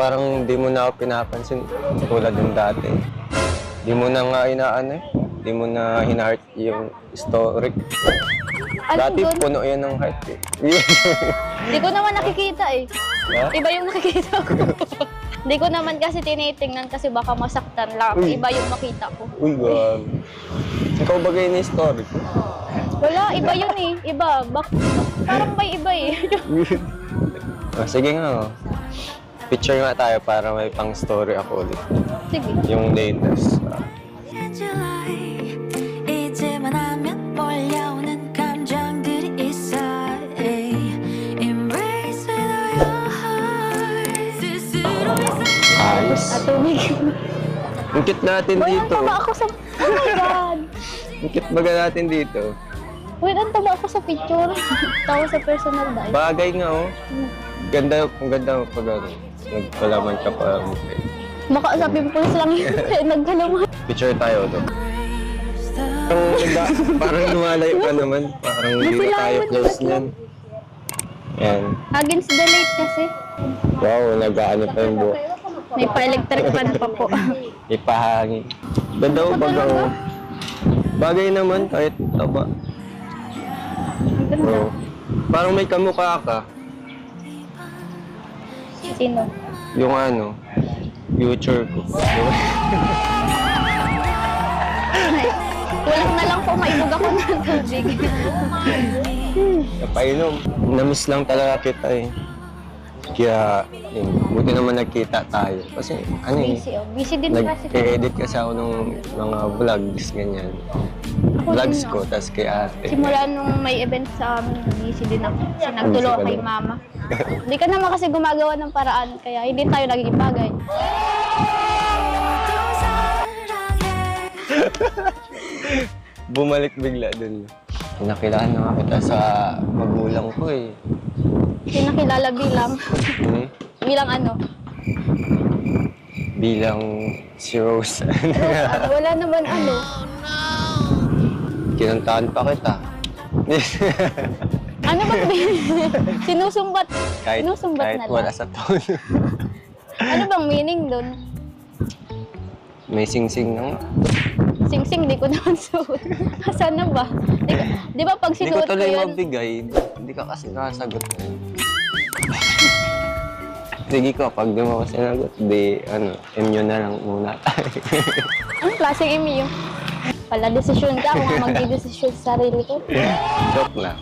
parang di mo na ako pinapansin tulad ng dati. Di mo na nga inaano eh. Di mo na hina-heart yung story. Ano Dati dun? puno yan ng heart eh. Di ko naman nakikita eh. Ha? Iba yung nakikita ko. Di ko naman kasi tinitingnan kasi baka masaktan lang. Uy. Iba yung makita ko. Uy, grabe. Ikaw bagay na yung story ko. Wala, iba yun eh. Iba. Parang may iba eh. Oh, sige nga. Oh. Picture nga tayo para may pang story ako ulit. Sige. Yung latest. 이제만 하면 몰려오는 감정들이 있어 Embrace with all your heart 스스로 Ayos. At tubig. Ang cute natin Uy, ang dito. taba ako sa... Oh my God! Ang cute baga natin dito. Wait, ang taba ako sa picture. Tawa sa personal dahil. Bagay nga oh. Ganda, ang ganda pag ano. Nagpalaman ka pa. Baka sa pimples lang yun. Nagkalaman. Picture tayo to. Parang lumalayo ka naman. Parang hindi na tayo close niyan. Yan. Against the light kasi. Wow, nag-ano pa yung buhok. May pa-electric fan pa po. Ipahangin. Ganda ko pag ako. Bagay naman kahit taba. Ang ganda. Oh. Parang may kamukha ka. Sino? Yung ano, future ko. Kulang na lang po maibog ako ng tubig. Napainom. Namiss lang talaga kita eh. Kaya, yun, buti naman nagkita tayo. Kasi, ano eh, Busy oh. Busy din kasi. nag-edit kasi ako ng mga vlogs, ganyan. Vlogs din, ko, tas kay ate. Simula nung may event sa amin, busy din ako. Kasi nagtulo Busy ka kay din. mama. Hindi ka naman kasi gumagawa ng paraan, kaya hindi tayo nagiging bagay. Bumalik bigla dun. Pinakilala na nga kita sa magulang ko eh. Pinakilala bilang, Hmm? bilang ano? Bilang si Rose. Wala naman ano. Kinantahan pa kita. Ano bang sinusumbat? kahit Sinusumbat kahit na wala lang. sa tono. Ano bang meaning doon? May sing-sing na nga. Sing-sing, di ko naman suot. Asan na ba? Di ba pag Hindi ko sinuot ko tuloy yun, mabigay. Hindi ka kasi nakasagot na yun. Sige ko, pag di mo ko sinagot, di, ano, inyo na lang muna tayo. anong klaseng email? Pala, desisyon ka. Kung nga magdidesisyon sa sarili ko. Joke lang.